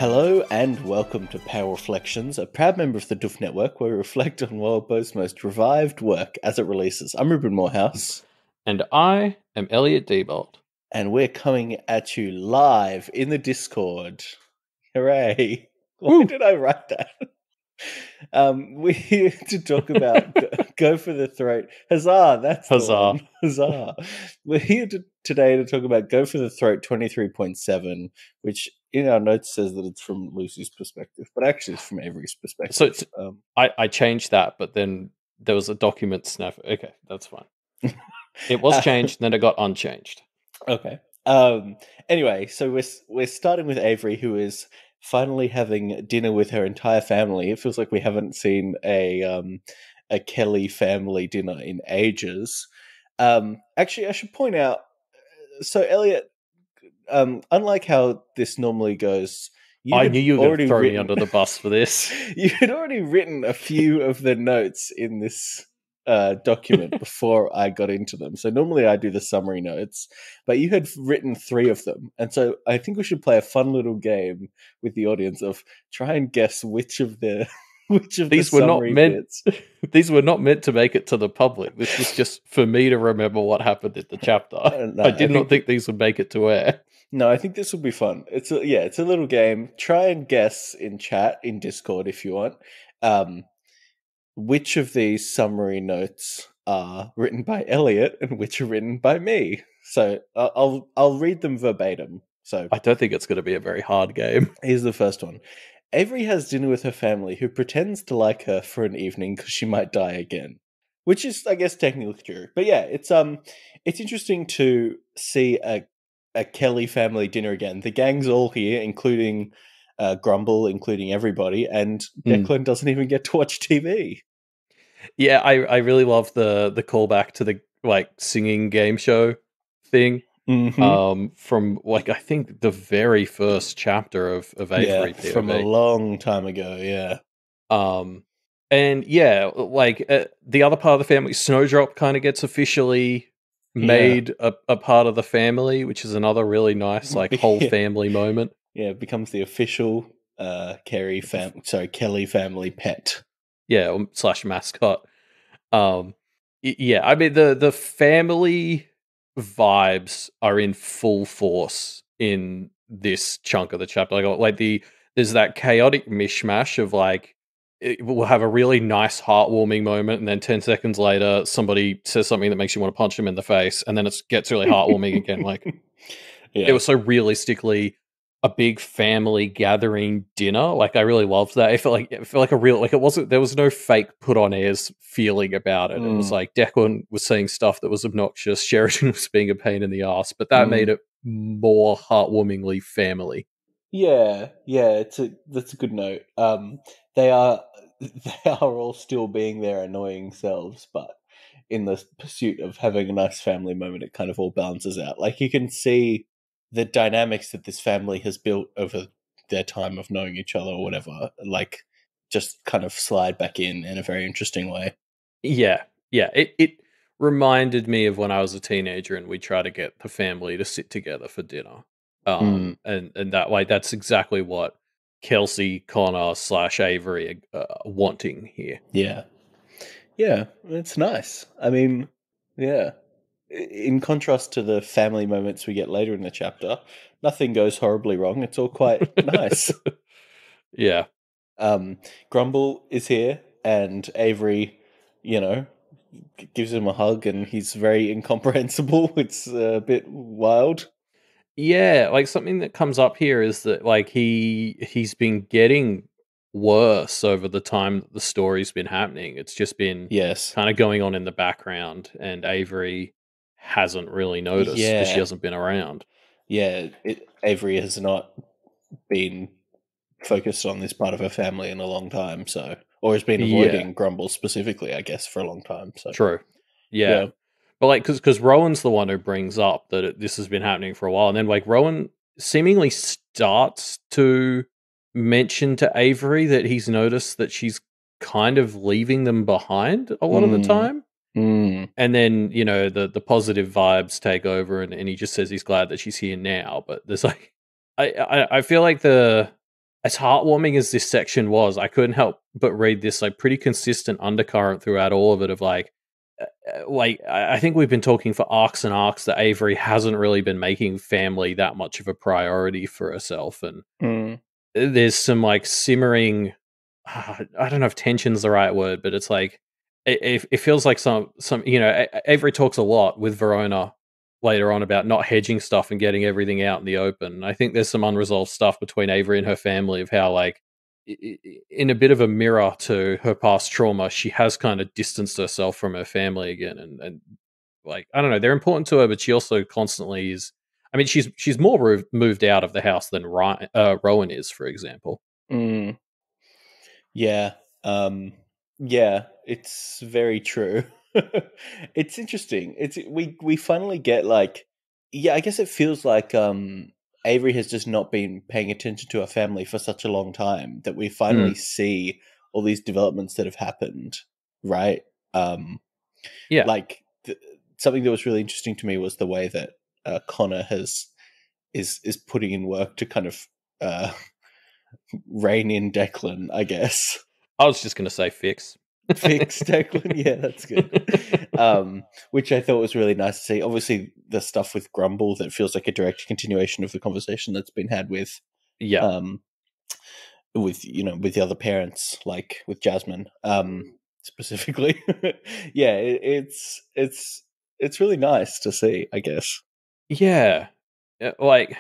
Hello and welcome to Power Reflections, a proud member of the Doof Network where we reflect on World's most revived work as it releases. I'm Ruben Morehouse. And I am Elliot Diebold. And we're coming at you live in the Discord. Hooray. Why Woo! did I write that? We're here to talk about Go for the Throat. Huzzah, that's Huzzah. the one. Huzzah. We're here today to talk about Go for the Throat 23.7, which in our notes says that it's from Lucy's perspective, but actually it's from Avery's perspective. So it's, I changed that, but then there was a document snap. Okay, that's fine. It was changed, then it got unchanged. Okay. Anyway, so we're starting with Avery, who is finally having dinner with her entire family. It feels like we haven't seen a Kelly family dinner in ages. Actually, I should point out. So, Elliot, unlike how this normally goes, I knew you were going to throw me under the bus for this. You had already written a few of the notes in this document before I got into them. So normally I do the summary notes, but you had written 3 of them. And so I think we should play a fun little game with the audience of try and guess which of the these were not meant these were not meant to make it to the public. This was just for me to remember what happened in the chapter. No, I did not think these would make it to air. No, I think this will be fun. It's a little game. Try and guess in chat in Discord if you want. Which of these summary notes are written by Elliot and which are written by me? So I'll read them verbatim. So I don't think it's going to be a very hard game. Here's the first one. Avery has dinner with her family, who pretends to like her for an evening because she might die again. Which is, I guess, technically true. But yeah, it's interesting to see a Kelly family dinner again. The gang's all here, including Grumble, including everybody, and Declan doesn't even get to watch TV. Yeah, I really love the callback to the singing game show thing. Mm-hmm. From I think the very first chapter of Avery POV. From a long time ago, yeah. And yeah, the other part of the family, Snowdrop, kind of gets officially made a part of the family, which is another really nice whole family moment. Yeah, it becomes the official Kelly family pet. Yeah, / mascot. Yeah, I mean the family vibes are in full force in this chunk of the chapter. There's that chaotic mishmash of we'll have a really nice heartwarming moment, and then 10 seconds later somebody says something that makes you want to punch them in the face, and then it gets really heartwarming again. It was so realistically a big family gathering dinner. I really loved that. It felt like a real, there was no fake put on airs feeling about it. It was Declan was saying stuff that was obnoxious. Sheridan was being a pain in the ass, but that made it more heartwarmingly family. Yeah, that's a good note. They are all still being their annoying selves, but in the pursuit of having a nice family moment, it kind of all balances out. You can see the dynamics that this family has built over their time of knowing each other or whatever, just kind of slide back in a very interesting way. Yeah. It reminded me of when I was a teenager and we try to get the family to sit together for dinner. And that that's exactly what Kelsey, Connor / Avery are wanting here. Yeah, it's nice. I mean, yeah. In contrast to the family moments we get later in the chapter, nothing goes horribly wrong. It's all quite nice. Yeah. Grumble is here, and Avery, gives him a hug, and he's very incomprehensible. It's a bit wild. Yeah, something that comes up here is that he's been getting worse over the time that the story's been happening. It's just been kind of going on in the background, and Avery hasn't really noticed because she hasn't been around. Yeah, Avery has not been focused on this part of her family in a long time, or has been avoiding Grumble specifically, I guess, for a long time. So true. Yeah. But because Rowan's the one who brings up that this has been happening for a while, and then Rowan seemingly starts to mention to Avery that he's noticed that she's kind of leaving them behind a lot of the time. And then, the positive vibes take over, and he just says he's glad that she's here now. But there's I feel like the as heartwarming as this section was, I couldn't help but read this like pretty consistent undercurrent throughout all of it of like I think we've been talking for arcs and arcs that Avery hasn't really been making family that much of a priority for herself, and Mm, there's some like simmering. I don't know if tension's the right word, but it's like it feels like some Avery talks a lot with Verona later on about not hedging stuff and getting everything out in the open. I think there's some unresolved stuff between Avery and her family of how like in a bit of a mirror to her past trauma, she has kind of distanced herself from her family again, and like I don't know, they're important to her, but she also constantly is. I mean, she's more moved out of the house than Rowan is, for example. mm. Yeah. Yeah, it's very true. It's interesting. We finally get like, yeah, I guess it feels like Avery has just not been paying attention to her family for such a long time that we finally Mm, see all these developments that have happened, right? Um yeah. like something that was really interesting to me was the way that Connor has is putting in work to kind of uh rein in Declan, I guess. I was just gonna say fix. Fix Declan. Yeah, that's good. Which I thought was really nice to see. Obviously, the stuff with Grumble that feels like a direct continuation of the conversation that's been had Yeah. um, with the other parents, like with Jasmine, specifically. Yeah, it's really nice to see, I guess. Yeah. Like,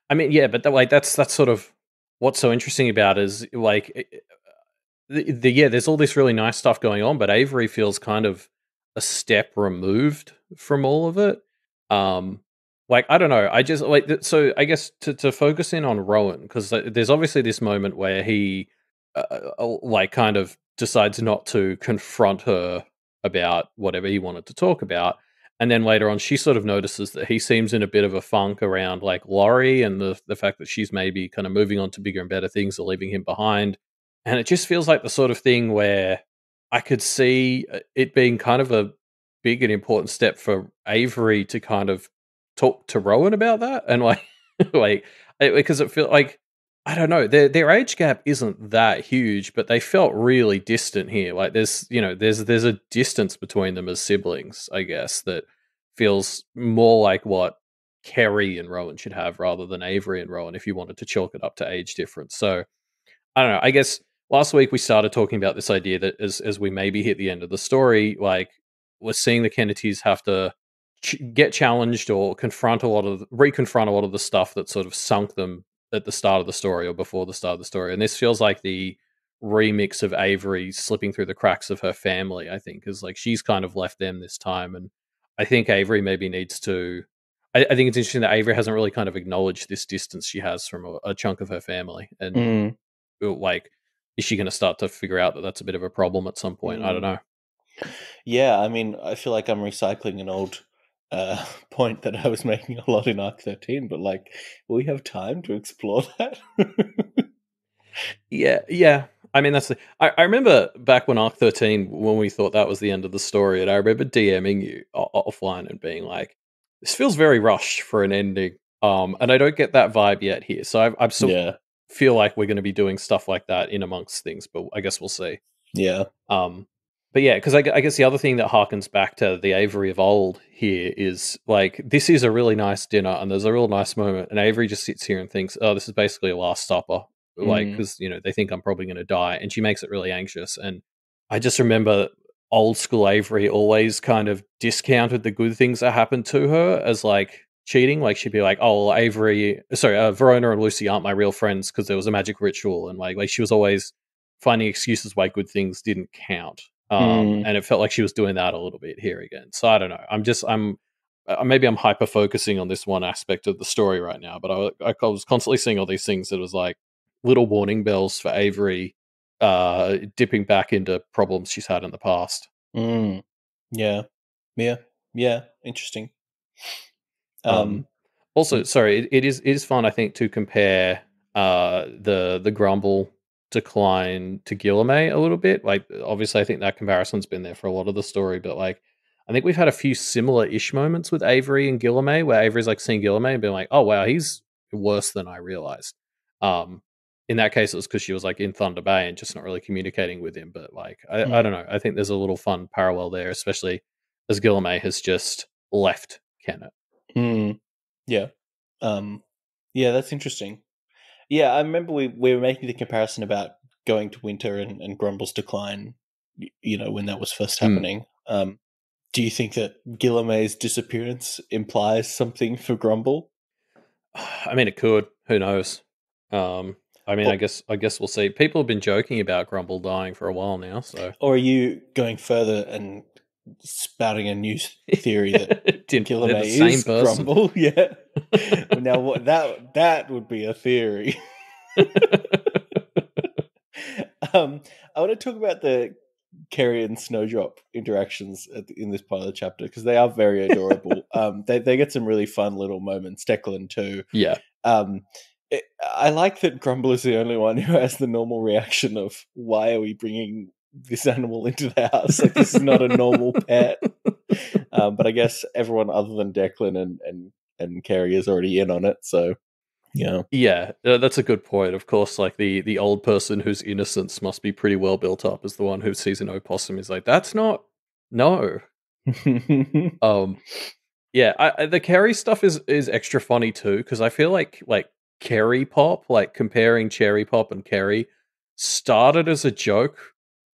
I mean, yeah, but that's sort of what's so interesting about it is like yeah, there's all this really nice stuff going on, but Avery feels kind of a step removed from all of it. Um, like I don't know, I just like so I guess to focus in on Rowan because there's obviously this moment where he like kind of decides not to confront her about whatever he wanted to talk about. And then later on, she sort of notices that he seems in a bit of a funk around like Laurie and the fact that she's maybe kind of moving on to bigger and better things or leaving him behind. And it just feels like the sort of thing where I could see it being kind of a big and important step for Avery to kind of talk to Rowan about that. And like, like, because it felt like, I don't know, their age gap isn't that huge, but they felt really distant here. Like there's a distance between them as siblings, I guess, that feels more like what Kerry and Rowan should have rather than Avery and Rowan if you wanted to chalk it up to age difference. So I don't know. I guess last week we started talking about this idea that as we maybe hit the end of the story, like we're seeing the Kennedys have to get challenged or reconfront a lot of the stuff that sort of sunk them at the start of the story or before the start of the story. And this feels like the remix of Avery slipping through the cracks of her family. I think is like she's kind of left them this time, and I think Avery maybe needs to. I think it's interesting that Avery hasn't really kind of acknowledged this distance she has from a chunk of her family, and Mm, like, is she going to start to figure out that that's a bit of a problem at some point? I don't mm. know. Yeah, I mean, I feel like I'm recycling an old point that I was making a lot in Arc 13, but like, will we have time to explore that? Yeah, yeah. I mean, I remember back when Arc 13, when we thought that was the end of the story, and I remember DMing you offline and being like, this feels very rushed for an ending. And I don't get that vibe yet here. So I still Yeah, feel like we're going to be doing stuff like that in amongst things, but I guess we'll see. yeah. Um, but yeah, because I guess the other thing that harkens back to the Avery of old here is like this is a really nice dinner, and there's a real nice moment, and Avery just sits here and thinks, "Oh, this is basically a last supper," like Mm, because they think I'm probably going to die, and she makes it really anxious. And I just remember old school Avery always kind of discounted the good things that happened to her as like cheating. Like she'd be like, "Oh, well, Verona and Lucy aren't my real friends because there was a magic ritual," and like she was always finding excuses why good things didn't count. mm, And it felt like she was doing that a little bit here again. So I don't know. I'm maybe I'm hyper focusing on this one aspect of the story right now, but I was constantly seeing all these things that was like little warning bells for Avery dipping back into problems she's had in the past. mm. Yeah, yeah, yeah. Interesting. Um, Um, Also, mm, sorry, it is fun I think to compare the Grumble decline to Guillerme a little bit. Like obviously I think that comparison's been there for a lot of the story, but like I think we've had a few similar ish moments with Avery and Guillerme where Avery's like seeing Guillerme and being like, oh wow, he's worse than I realized. Um in that case, it was because she was like in Thunder Bay and just not really communicating with him. But like, I don't Mm. know. I think there's a little fun parallel there, especially as Guillermet has just left Kennet. Mm. Yeah. Um, yeah, that's interesting. Yeah, I remember we were making the comparison about going to winter and Grumble's decline, when that was first Mm. happening. Do you think that Guillermet's disappearance implies something for Grumble? I mean, it could. Who knows? Um, I mean, Or, I guess we'll see. People have been joking about Grumble dying for a while now, so or are you going further and spouting a new theory that they're the Guillermet same is person. Grumble? Yeah. Now, what that would be a theory. I want to talk about the Kerry and Snowdrop interactions in this part of the chapter because they are very adorable. They get some really fun little moments. Declan too. Yeah. Um, I like that Grumble is the only one who has the normal reaction of why are we bringing this animal into the house? Like this is not a normal pet. But I guess everyone other than Declan and Kerry is already in on it. So yeah. Yeah, that's a good point. Of course, like the old person whose innocence must be pretty well built up is the one who sees an opossum is like, that's not no. Um, yeah, the Kerry stuff is extra funny too because I feel like Kerry Pop, like comparing Cherry Pop and Kerry, started as a joke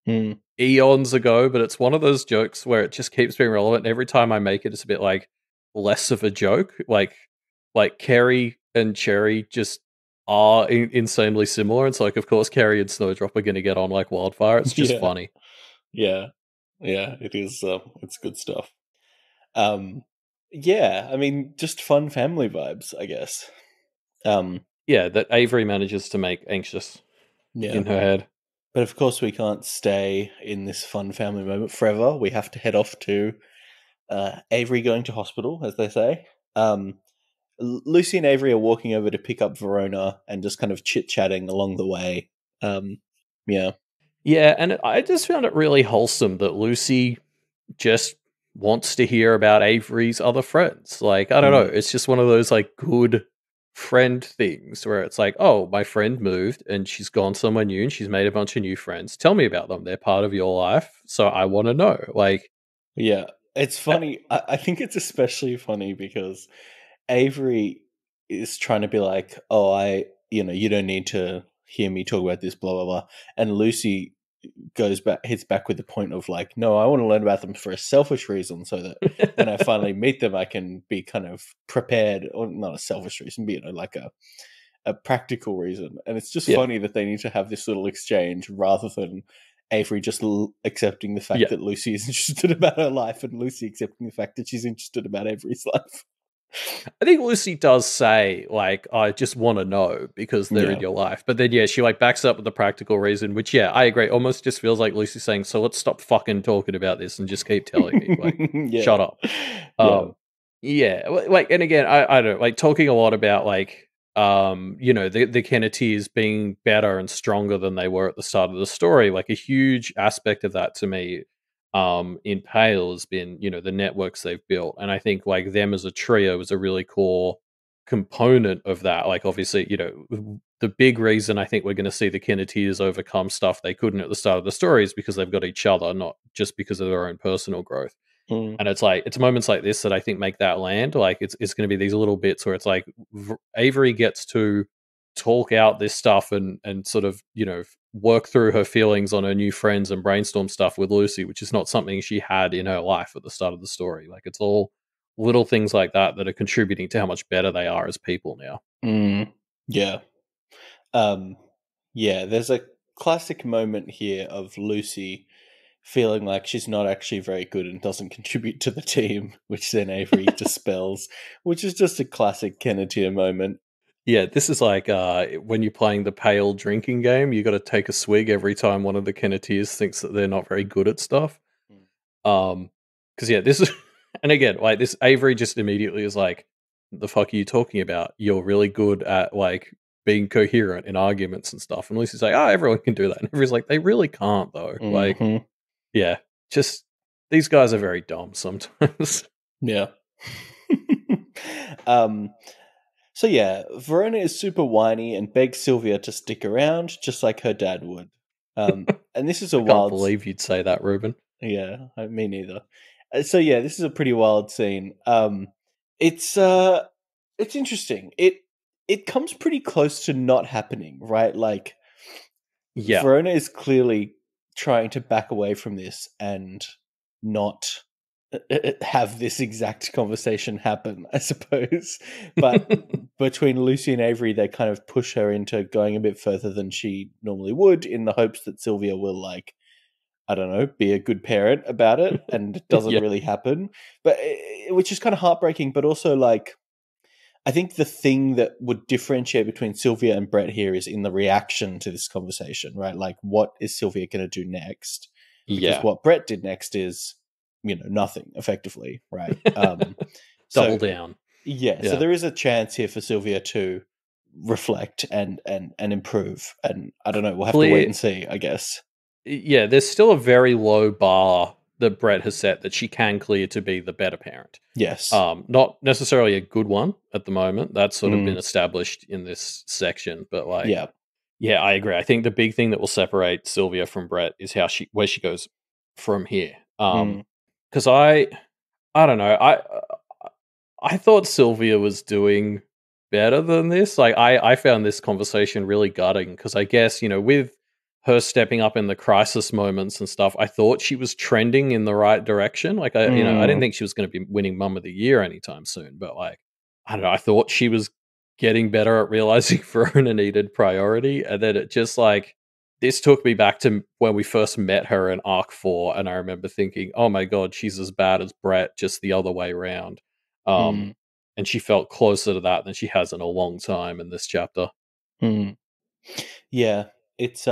Mm. eons ago, but it's one of those jokes where it just keeps being relevant. Every time I make it, it's a bit like less of a joke. Like Carrie and Cherry just are insanely similar. It's like, of course, Carrie and Snowdrop are going to get on like wildfire. It's just Yeah. funny. Yeah. Yeah. It is. It's good stuff. Um, yeah. I mean, just fun family vibes, I guess. Um, Yeah, that Avery manages to make anxious yeah. in her head. But of course, we can't stay in this fun family moment forever. We have to head off to Avery going to hospital, as they say. Um, Lucy and Avery are walking over to pick up Verona and just kind of chit chatting along the way. Um, yeah. Yeah, and I just found it really wholesome that Lucy just wants to hear about Avery's other friends. Like, I don't know, Mm. it's just one of those like good friend things where it's like, oh, my friend moved and she's gone somewhere new and she's made a bunch of new friends. Tell me about them. They're part of your life, so I want to know. Like, Yeah. It's funny. I think it's especially funny because Avery is trying to be like, oh, you don't need to hear me talk about this, blah, blah, blah. And Lucy hits back with the point of like, no, I want to learn about them for a selfish reason so that when I finally meet them, I can be kind of prepared, or not a selfish reason, but, like a practical reason. And it's just yeah, funny that they need to have this little exchange rather than Avery just accepting the fact yeah. that Lucy is interested about her life and Lucy accepting the fact that she's interested about Avery's life. I think Lucy does say, like, I just want to know because they're in Yeah. your life. But then, yeah, she, like, backs up with the practical reason, which, yeah, I agree. Almost just feels like Lucy saying, so let's stop fucking talking about this and just keep telling me. Like, Yeah. shut up. Yeah. Yeah, like, and again, I don't know, like, talking a lot about, like, the Kenneteers being better and stronger than they were at the start of the story. Like, a huge aspect of that to me in Pale has been, the networks they've built. And I think like them as a trio is a really core component of that. Like obviously, the big reason I think we're going to see the Kenneteers overcome stuff they couldn't at the start of the story is because they've got each other, not just because of their own personal growth. Mm. And it's like it's moments like this that I think make that land. Like it's going to be these little bits where it's like Avery gets to talk out this stuff and sort of work through her feelings on her new friends and brainstorm stuff with Lucy, which is not something she had in her life at the start of the story. Like it's all little things like that that are contributing to how much better they are as people now. Mm. Yeah. Um, yeah, there's a classic moment here of Lucy feeling like she's not actually very good and doesn't contribute to the team, which then Avery dispels, which is just a classic Kenneteer moment. Yeah, this is like when you're playing the pale drinking game, you got to take a swig every time one of the Kenneteers thinks that they're not very good at stuff. Because yeah, this is, and again, like this, Avery just immediately is like, "The fuck are you talking about? You're really good at like being coherent in arguments and stuff." And Lucy's like, "Oh, everyone can do that." And Avery's like, "They really can't though." Like, Mm-hmm. yeah, just these guys are very dumb sometimes. Yeah. um, So yeah, Verona is super whiny and begs Sylvia to stick around, just like her dad would. And this is a I can't wild. believe you'd say that, Ruben. Yeah, me neither. So yeah, this is a pretty wild scene. It's it's interesting. It comes pretty close to not happening, right? Like Yeah. Verona is clearly trying to back away from this and not have this exact conversation happen, I suppose. But between Lucy and Avery, they kind of push her into going a bit further than she normally would in the hopes that Sylvia will, like, I don't know, be a good parent about it, and it doesn't Yeah. really happen. But which is kind of heartbreaking, but also like I think the thing that would differentiate between Sylvia and Brett here is in the reaction to this conversation, right? Like, what is Sylvia going to do next? Because Yeah. what Brett did next is, nothing, effectively, right? Double So down. yeah, so Yeah. there is a chance here for Sylvia to reflect and improve, and I don't know, we'll have to wait Clear. and see, I guess. Yeah, there's still a very low bar that Brett has set that she can clear to be the better parent. Yes. Not necessarily a good one at the moment. That's sort of been Mm, established in this section, but like, yeah. yeah, I agree. I think the big thing that will separate Sylvia from Brett is where she goes from here. Mm, Because I don't know. I thought Sylvia was doing better than this. Like I found this conversation really gutting because I guess, with her stepping up in the crisis moments and stuff, I thought she was trending in the right direction. Like I didn't mm, think she was going to be winning Mum of the Year anytime soon, but like I don't know, I thought she was getting better at realizing Verona needed priority, and then it just like this took me back to when we first met her in Arc 4, and I remember thinking, "Oh my god, she's as bad as Brett, just the other way around." Um, mm, and she felt closer to that than she has in a long time in this chapter. mm. Yeah. It's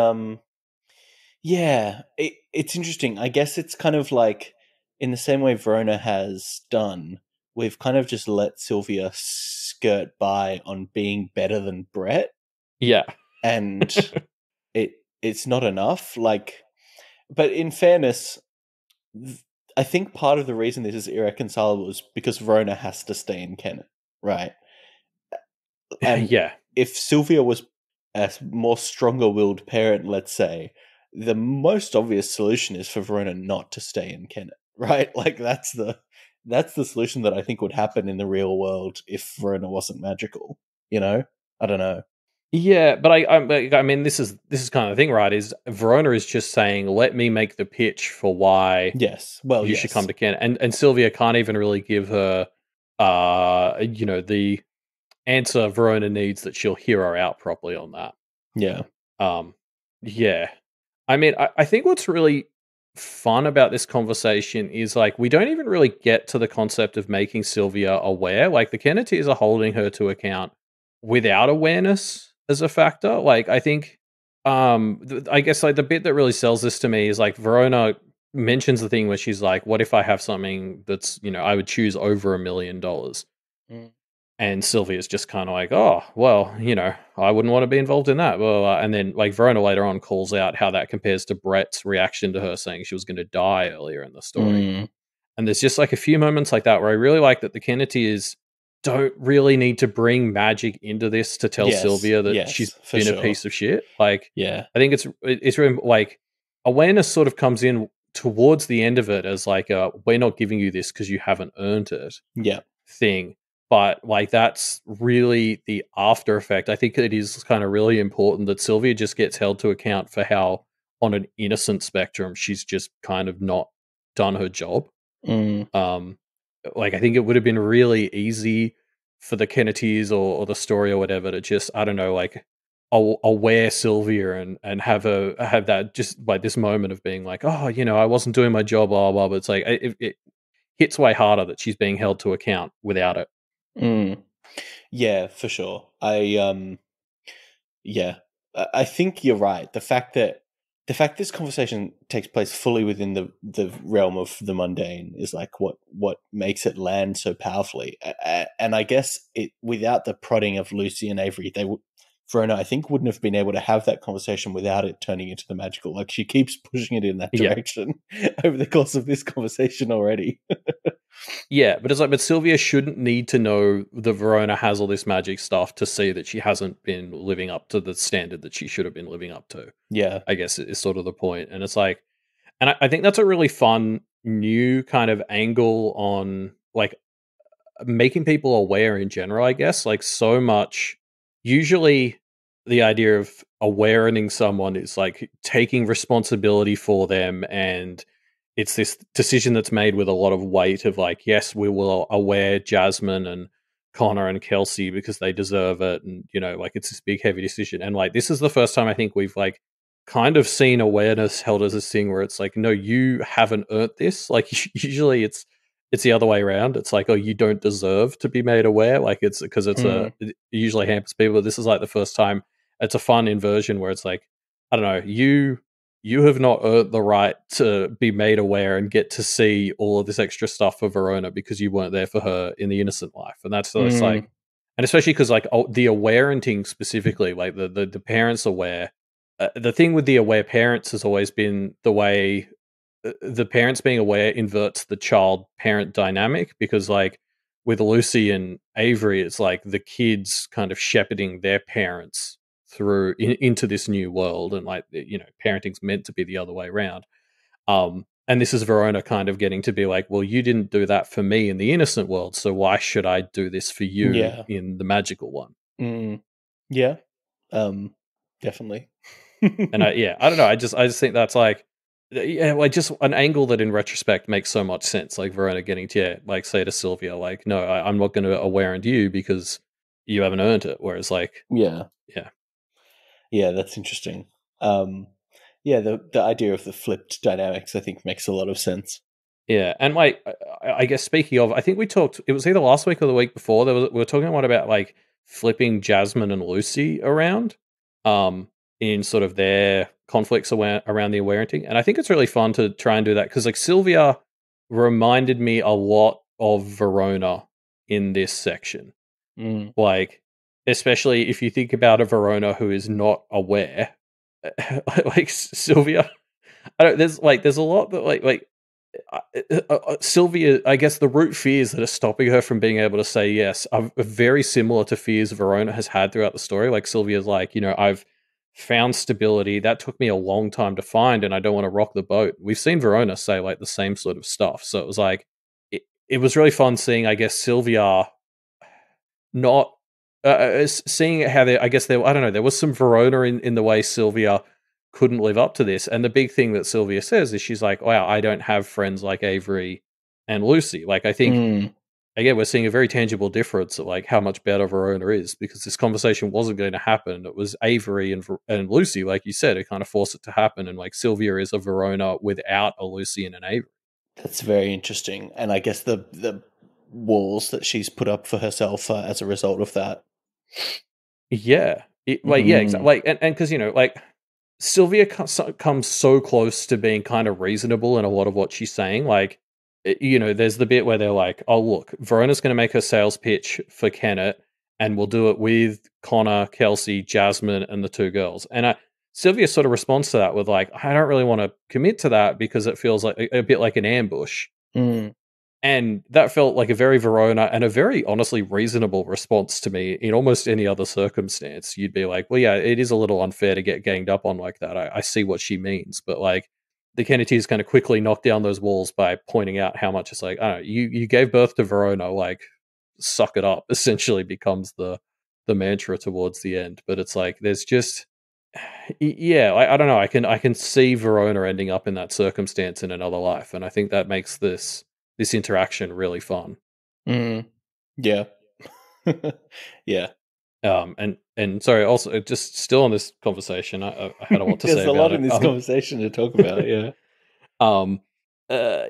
yeah, it's interesting. I guess it's kind of like in the same way Verona has done, we've kind of just let Sylvia skirt by on being better than Brett, Yeah. and it's not enough. Like, but in fairness, I think part of the reason this is irreconcilable is because Verona has to stay in Kennet, right? And Yeah. if Sylvia was a more stronger willed parent, let's say, the most obvious solution is for Verona not to stay in Kennet, right? Like that's the solution that I think would happen in the real world if Verona wasn't magical. I don't know. Yeah, but I mean, this is kind of the thing, right? Is Verona is just saying, "Let me make the pitch for why Yes. Well, you should come yes. to Ken," and Sylvia can't even really give her, the answer Verona needs that she'll hear her out properly on that. Yeah. Um, yeah. I mean, I think what's really fun about this conversation is like we don't even really get to the concept of making Sylvia aware. Like the Kennedys are holding her to account without awareness as a factor. Like I think, I guess like the bit that really sells this to me is like Verona mentions the thing where she's like, "What if I have something that's I would choose over $1 million?" Mm. And Sylvia's just kind of like, oh, well, I wouldn't want to be involved in that. Blah, blah, blah. And then, like, Verona later on calls out how that compares to Brett's reaction to her saying she was going to die earlier in the story. Mm. And there's just like a few moments like that where I really like that the Kennedys don't really need to bring magic into this to tell Yes. Sylvia that she's Yes. For been a sure. piece of shit. Like, Yeah. I think it's really like awareness sort of comes in towards the end of it as like we're not giving you this because you haven't earned it Yeah. thing. But like that's really the after effect. I think it is kind of really important that Sylvia just gets held to account for how on an innocent spectrum she's just kind of not done her job. Mm. Um like I think it would have been really easy for the Kennedys or the story or whatever to just I don't know like aware Sylvia and have that just like this moment of being like oh I wasn't doing my job blah blah but it's like it hits way harder that she's being held to account without it. Mm. Yeah, for sure. Yeah, I think you're right. The fact this conversation takes place fully within the realm of the mundane is like what makes it land so powerfully. And I guess it without the prodding of Lucy and Avery, Verona, I think, wouldn't have been able to have that conversation without it turning into the magical. Like, she keeps pushing it in that Yeah. direction over the course of this conversation already. Yeah, but it's like, but Sylvia shouldn't need to know that Verona has all this magic stuff to see that she hasn't been living up to the standard that she should have been living up to. Yeah. I guess is sort of the point. And it's like, and I think that's a really fun new kind of angle on like making people aware in general, I guess. Like so much usually the idea of awareing someone is like taking responsibility for them, and it's this decision that's made with a lot of weight of like, yes, we will aware Jasmine and Connor and Kelsey because they deserve it, and you know, like it's this big heavy decision. And like this is the first time I think we've like kind of seen awareness held as this thing where it's like, no, you haven't earned this. Like usually it's the other way around. It's like, oh, you don't deserve to be made aware. Like it's because it usually hampers people. This is like the first time. It's a fun inversion where it's like, I don't know, you have not earned the right to be made aware and get to see all of this extra stuff for Verona because you weren't there for her in the innocent life. And that's so it's like, and especially because like the awarenting specifically, like the parents aware. The thing with the aware parents has always been the way the parents being aware inverts the child parent dynamic, because like with Lucy and Avery, it's like the kids kind of shepherding their parents through into this new world, and like, you know, parenting's meant to be the other way around. And this is Verona kind of getting to be like, well, you didn't do that for me in the innocent world, so why should I do this for you Yeah. in the magical one? Yeah. Definitely. And I don't know. I just think that's like, yeah, like just an angle that in retrospect makes so much sense. Like Verona getting to, yeah, like say to Sylvia, like, no, I'm not going to aware into you because you haven't earned it. Whereas like, Yeah. yeah, Yeah, that's interesting. Yeah, the idea of the flipped dynamics, I think, makes a lot of sense. yeah, and like, I guess speaking of, I think we talked. It was either last week or the week before. We were talking a lot about like flipping Jasmine and Lucy around, in sort of their conflicts around the awarenting, and I think it's really fun to try and do that because like Sylvia reminded me a lot of Verona in this section. Like, especially if you think about a Verona who is not aware, like Sylvia. I don't. There's a lot that Sylvia. I guess the root fears that are stopping her from being able to say yes are very similar to fears Verona has had throughout the story. Like Sylvia's like, you know, I've found stability that took me a long time to find, and I don't want to rock the boat. We've seen Verona say like the same sort of stuff, so it was like it was really fun seeing, I guess, Sylvia not seeing how they. I guess there. I don't know. There was some Verona in the way Sylvia couldn't live up to this, and the big thing that Sylvia says is she's like, "Wow, I don't have friends like Avery and Lucy." Like, I think again we're seeing a very tangible difference at like how much better Verona is, because this conversation wasn't going to happen. It was Avery and Lucy, like you said, who kind of forced it to happen, and like Sylvia is a Verona without a Lucy and an Avery. That's very interesting, and I guess the walls that she's put up for herself as a result of that. Yeah, yeah, exactly. Like, and because, you know, like Sylvia comes so close to being kind of reasonable in a lot of what she's saying. Like, you know, there's the bit where they're like, "Oh, look, Verona's going to make her sales pitch for Kennett, and we'll do it with Connor, Kelsey, Jasmine, and the two girls." And Sylvia sort of responds to that with like, "I don't really want to commit to that because it feels like a bit like an ambush." And that felt like a very Verona and a very honestly reasonable response to me. In almost any other circumstance, you'd be like, well, yeah, it is a little unfair to get ganged up on like that. I see what she means. But like the Kennedys kind of quickly knock down those walls by pointing out how much it's like, I don't know, you gave birth to Verona, like suck it up, essentially becomes the mantra towards the end. But it's like there's just yeah, I don't know. I can see Verona ending up in that circumstance in another life, and I think that makes this interaction really fun. Yeah. Yeah. And sorry, also just still on this conversation, I had a lot to There's say a about lot in it. this conversation to talk about. Yeah. Um, uh,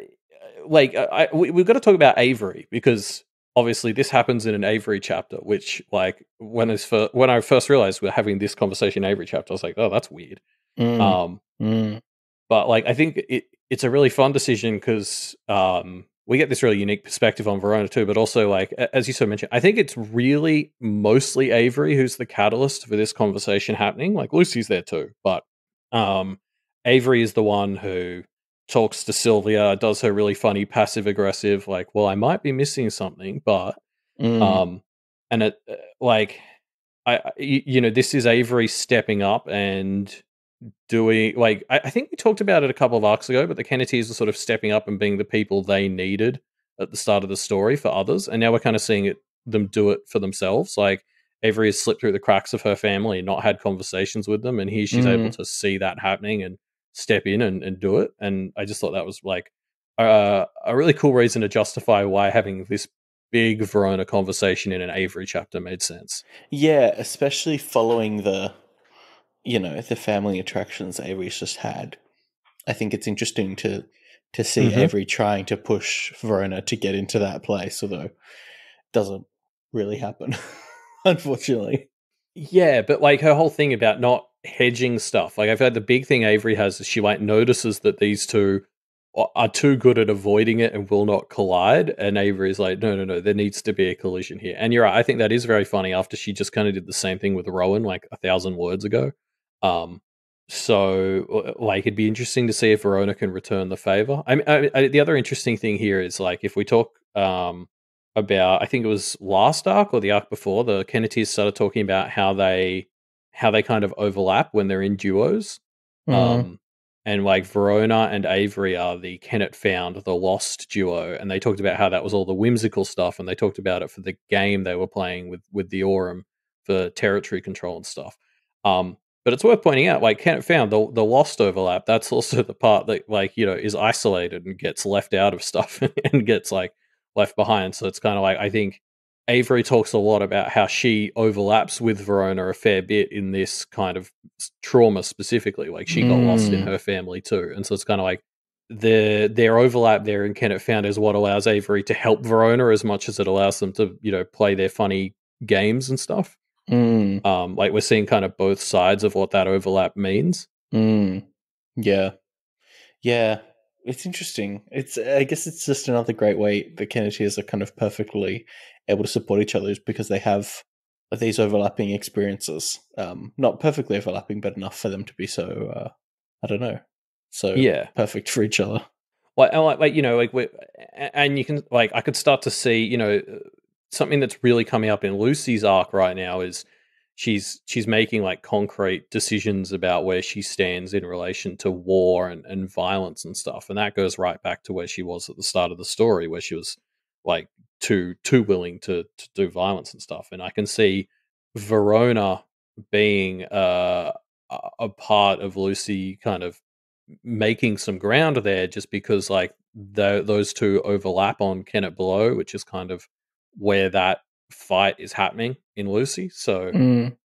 we've got to talk about Avery, because obviously this happens in an Avery chapter, which like when I first realized we're having this conversation Avery chapter, I was like, oh, that's weird. Mm. But like I think it's a really fun decision because we get this really unique perspective on Verona too, but also like as you so mentioned, I think it's really mostly Avery who's the catalyst for this conversation happening. Like Lucy's there too, but um, Avery is the one who talks to Sylvia, does her really funny passive aggressive, like, well, I might be missing something, but Mm. um, and it like you know, this is Avery stepping up and doing like I think we talked about it a couple of arcs ago, but the Kennedys are sort of stepping up and being the people they needed at the start of the story for others, and now we're kind of seeing them do it for themselves. Like Avery has slipped through the cracks of her family and not had conversations with them, and here she's able Mm. to see that happening and step in and do it. And I just thought that was like a really cool reason to justify why having this big Verona conversation in an Avery chapter made sense. Yeah, especially following the family attractions Avery's just had. I think it's interesting to see Mm-hmm. Avery trying to push Verona to get into that place, although it doesn't really happen, unfortunately. Yeah, but like her whole thing about not hedging stuff. Like I've heard the big thing Avery has is she like notices that these two are too good at avoiding it and will not collide. And Avery's like, no, no, no, there needs to be a collision here. And you're right. I think that is very funny after she just kind of did the same thing with Rowan like 1,000 words ago. Um, so like it'd be interesting to see if Verona can return the favor. The other interesting thing here is like if we talk about I think it was last arc or the arc before, the Kennedys started talking about how they kind of overlap when they're in duos. Mm. Um and like Verona and Avery are the Kenneth found, the lost duo, and they talked about how that was all the whimsical stuff, and they talked about it for the game they were playing with the Aurum for territory control and stuff. But it's worth pointing out, like Kenneth found the lost overlap. That's also the part that like is isolated and gets left out of stuff and gets like left behind. So it's kind of like I think Avery talks a lot about how she overlaps with Verona a fair bit in this kind of trauma specifically. Like she got lost in Mm. her family too, and so it's kind of like their overlap there in Kenneth Found is what allows Avery to help Verona as much as it allows them to play their funny games and stuff. Mm. Like we're seeing kind of both sides of what that overlap means. Mm. Yeah. Yeah. It's interesting. I guess it's just another great way the Kennedys are kind of perfectly able to support each other is because they have these overlapping experiences. Not perfectly overlapping, but enough for them to be so, I don't know, so Yeah, perfect for each other. and you can like I could start to see something that's really coming up in Lucy's arc right now is she's making like concrete decisions about where she stands in relation to war and violence and stuff, and that goes right back to where she was at the start of the story where she was like too willing to do violence and stuff. And I can see Verona being a part of Lucy kind of making some ground there just because like those two overlap on Kenneth Below, which is kind of where that fight is happening in Lucy. So Mm.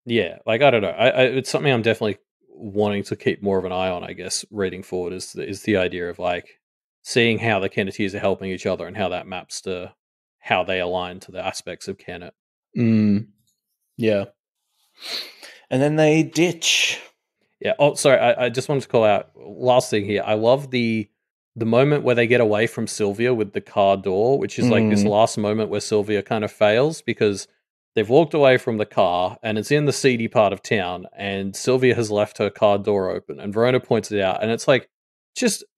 yeah, like I don't know, it's something I'm definitely wanting to keep more of an eye on. I guess reading forward is the idea of like seeing how the Kennedys are helping each other and how that maps to how they align to the aspects of Kenneth. Mm. Yeah. And then they ditch. Yeah. Oh, sorry. I just wanted to call out last thing here. I love the moment where they get away from Sylvia with the car door, which is like this Mm. last moment where Sylvia kind of fails because they've walked away from the car and it's in the seedy part of town, and Sylvia has left her car door open, and Verona points it out, and it's like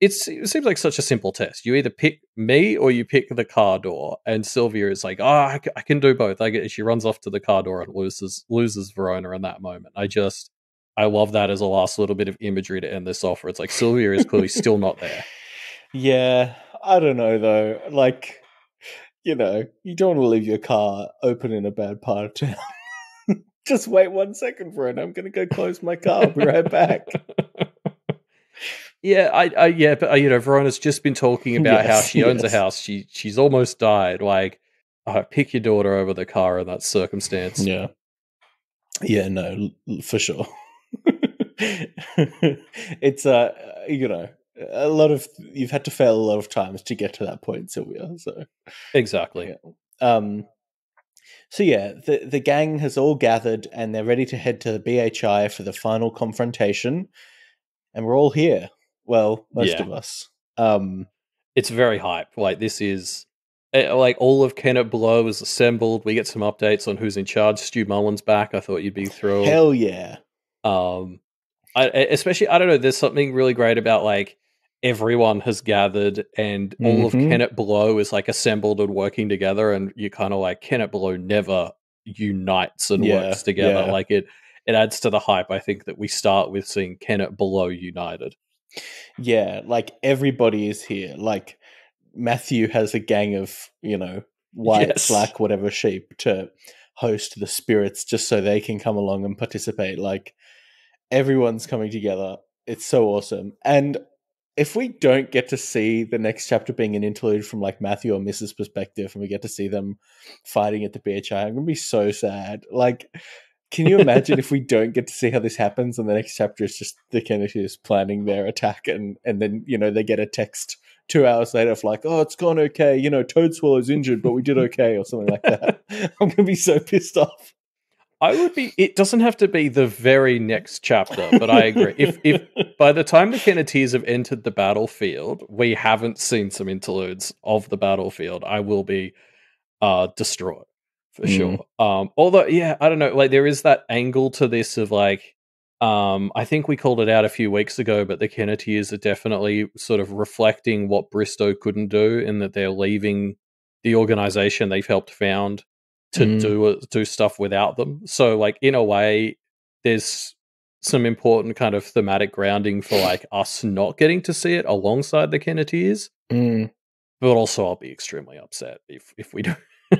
it seems like such a simple test. You either pick me or you pick the car door, and Sylvia is like, "Oh, I can do both." She runs off to the car door and loses Verona in that moment. I love that as a last little bit of imagery to end this off, where it's like Sylvia is clearly still not there. Yeah, I don't know though. Like, you don't want to leave your car open in a bad part of town. Just wait 1 second for it. I'm going to go close my car. I'll be right back. Yeah, but Verona's just been talking about how Yes, she owns a yes. house. She's almost died. Like, pick your daughter over the car in that circumstance. Yeah. Yeah, no, for sure. It's a lot of you've had to fail a lot of times to get to that point, Sylvia. So Exactly. yeah. Um so yeah, the gang has all gathered and they're ready to head to the BHI for the final confrontation. And we're all here. Well, most Yeah. of us. Um it's very hype. Like this is like all of Kennett Below is assembled. We get some updates on who's in charge. Stu Mullen's back. I thought you'd be thrilled. Hell yeah. Um, especially I don't know. There's something really great about like everyone has gathered and all of Mm-hmm. Kennett Below is like assembled and working together, and you kind of like Kennett Below never unites and Yeah, works together. yeah. Like it adds to the hype. I think that we start with seeing Kennett Below united. Yeah, like everybody is here. Like Matthew has a gang of, white, Yes. black, whatever sheep to host the spirits just so they can come along and participate. Like everyone's coming together. It's so awesome. And if we don't get to see the next chapter being an interlude from like Matthew or Mrs. perspective and we get to see them fighting at the beach, I'm gonna be so sad. Like, can you imagine if we don't get to see how this happens and the next chapter is just the Kennedys planning their attack and then, they get a text 2 hours later of like, oh, it's gone okay, Toad Swallow's injured, but we did okay, or something like that. I'm gonna be so pissed off. I would be. It doesn't have to be the very next chapter, but I agree. If by the time the Kenneteers have entered the battlefield, we haven't seen some interludes of the battlefield, I will be distraught for Mm. sure. Although, yeah, I don't know. Like there is that angle to this of like, I think we called it out a few weeks ago, but the Kenneteers are definitely sort of reflecting what Bristow couldn't do, in that they're leaving the organization they've helped found to Mm. do stuff without them. So, like in a way, there's some important kind of thematic grounding for like us not getting to see it alongside the Kenneteers. Mm. But also, I'll be extremely upset if we do.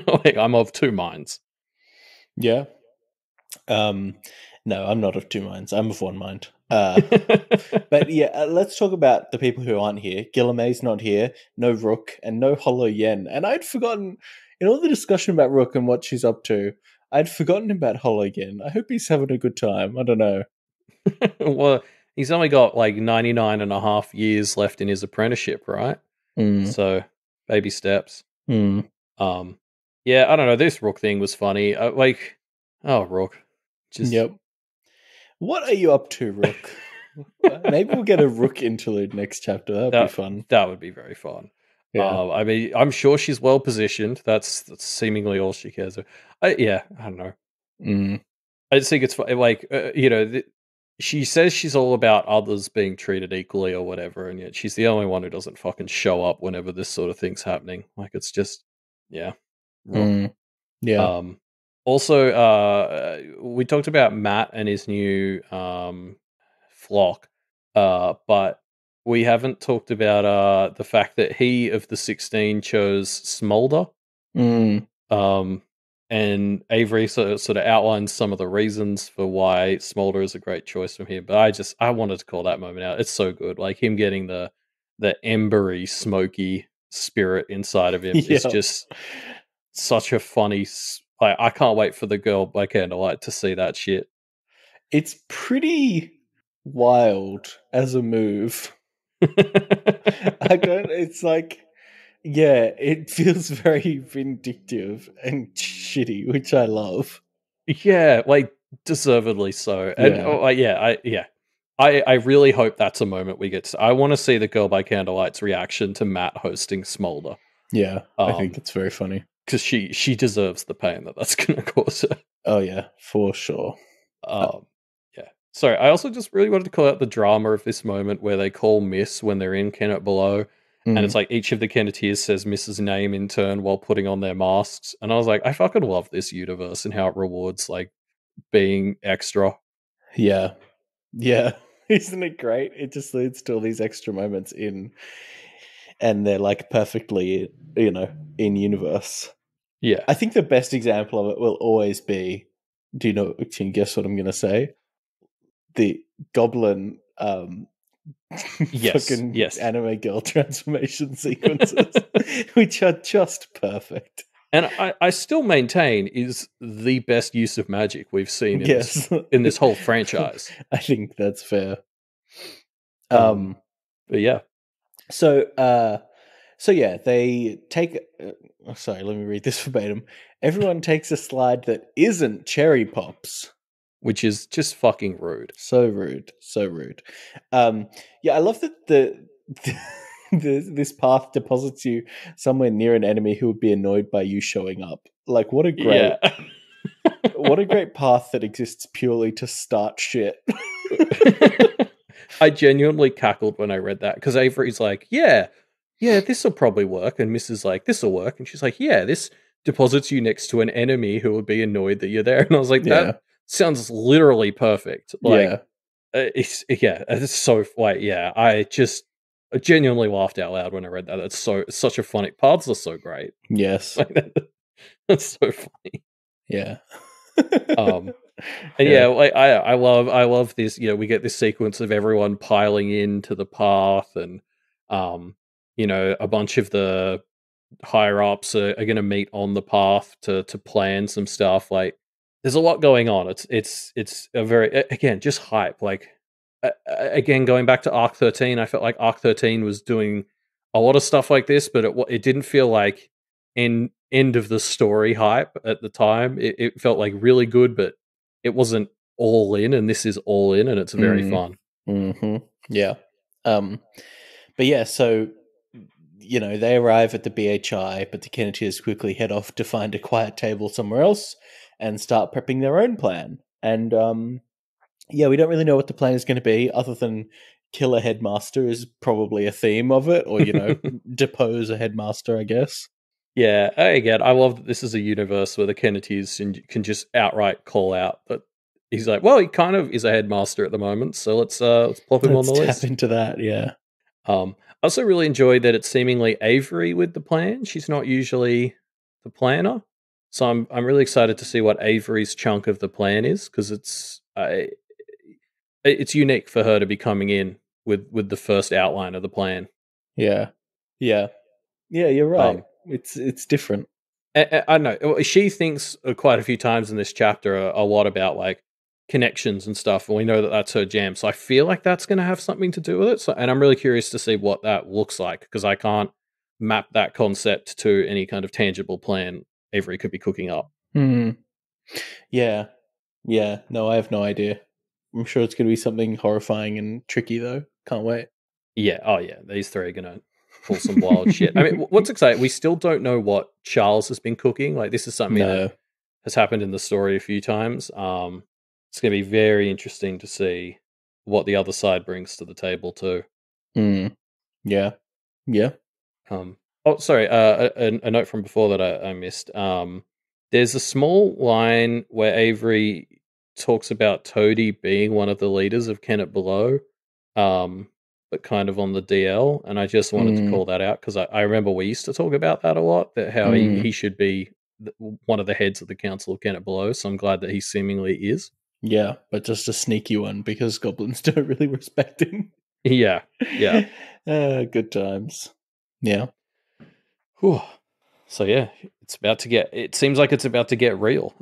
Like, I'm of two minds. Yeah. Um, no, I'm not of two minds. I'm of one mind. But yeah, let's talk about the people who aren't here. Gillimay's not here, no Rook, and no Hollow Yen. And I'd forgotten, in all the discussion about Rook and what she's up to, I'd forgotten about Hollow Yen. I hope he's having a good time. I don't know. Well, he's only got like 99 and a half years left in his apprenticeship, right? Mm. So, baby steps. Mm. Um, yeah, I don't know. This Rook thing was funny. Like, oh, Rook. Just. Yep. What are you up to, Rook? Maybe we'll get a Rook interlude next chapter. That'd be that fun. that would be very fun. Yeah. I mean, I'm sure she's well positioned. That's seemingly all she cares about. Yeah, I don't know. Mm. I just think it's like she says she's all about others being treated equally or whatever, and yet she's the only one who doesn't fucking show up whenever this sort of thing's happening. Like it's just, yeah, Rook. Mm. Yeah. Also, we talked about Matt and his new flock, but we haven't talked about the fact that he of the 16 chose Smolder. Mm. And Avery sort of outlines some of the reasons for why Smolder is a great choice from here. But I wanted to call that moment out. It's so good. Like him getting the embery, smoky spirit inside of him is Yeah. just such a funny. I can't wait for the girl by candlelight to see that shit. It's pretty wild as a move. It's like, yeah, it feels very vindictive and shitty, which I love. Yeah, like deservedly so. And Yeah. I really hope that's a moment we get to. I want to see the girl by candlelight's reaction to Matt hosting Smolder. Yeah, I think it's very funny. Because she deserves the pain that's going to cause her. Oh, yeah, for sure. Yeah. Sorry, I also just really wanted to call out the drama of this moment where they call Miss when they're in Kennett Below. And it's like each of the Kenneteers says Miss's name in turn while putting on their masks. And I was like, I fucking love this universe and how it rewards like being extra. Yeah. Yeah. Isn't it great? It just leads to all these extra moments and they're like perfectly, in universe. Yeah. I think the best example of it will always be, can you guess what I'm going to say? The goblin fucking Yes. anime girl transformation sequences, which are just perfect. And I still maintain is the best use of magic we've seen in this whole franchise. I think that's fair. But yeah. So yeah, they take. Sorry, let me read this verbatim. Everyone takes a slide that isn't cherry pops, which is just fucking rude. So rude, so rude. Yeah, I love that this path deposits you somewhere near an enemy who would be annoyed by you showing up. Like, Yeah. what a great path that exists purely to start shit. I genuinely cackled when I read that because Avery's like, yeah, this will probably work. And Mrs. like, this will work. And she's like, yeah, this deposits you next to an enemy who would be annoyed that you're there. And I was like, Yeah, that sounds literally perfect. Like, yeah, it's so, like, yeah, I genuinely laughed out loud when I read that. It's such a funny, paths are so great. yes, Like, that's so funny. yeah. Um, And Yeah. yeah, like I love this. You know, we get this sequence of everyone piling into the path, and um, a bunch of the higher ups are going to meet on the path to plan some stuff. Like, there's a lot going on. It's a very again just hype. Like again, going back to Arc 13, I felt like Arc 13 was doing a lot of stuff like this, but it didn't feel like end of the story hype at the time. It felt like really good, but it wasn't all in, and this is all in, and it's very Mm. fun. Hmm. Yeah. But yeah, so they arrive at the BHI, but the Kennedys quickly head off to find a quiet table somewhere else and start prepping their own plan. And yeah, we don't really know what the plan is going to be, other than kill a headmaster is probably a theme of it, or depose a headmaster, I guess. Yeah, again, I love that this is a universe where the Kennedys can just outright call out that he's like, well, he kind of is a headmaster at the moment, so let's plop him on Let's the tap list. into that. Yeah. I also really enjoyed that it's seemingly Avery with the plan. She's not usually the planner, so I'm really excited to see what Avery's chunk of the plan is, because it's unique for her to be coming in with the first outline of the plan. Yeah. Yeah. Yeah. You're right. Um, It's different. I don't know. She thinks quite a few times in this chapter a lot about like connections and stuff, and we know that that's her jam. So I feel like that's going to have something to do with it. So, and I'm really curious to see what that looks like, because I can't map that concept to any kind of tangible plan Avery could be cooking up. Hmm. Yeah. Yeah. No, I have no idea. I'm sure it's going to be something horrifying and tricky, though. Can't wait. Yeah. Oh, yeah. These three are going to pull some wild shit. I mean, what's exciting? We still don't know what Charles has been cooking. Like, this is something that No. has happened in the story a few times. It's going to be very interesting to see what the other side brings to the table too. Hmm. Yeah. Yeah. Oh, sorry. A note from before that I missed. There's a small line where Avery talks about Toady being one of the leaders of Kennet Below, but kind of on the DL, and I just wanted to Hmm. call that out because I remember we used to talk about that a lot. That how Hmm. he should be one of the heads of the Council of Kennet Below. So I'm glad that he seemingly is. Yeah, but just a sneaky one because goblins don't really respect him. Yeah, yeah. Good times. Yeah. Whew. So yeah, it's about to get. It seems like it's about to get real.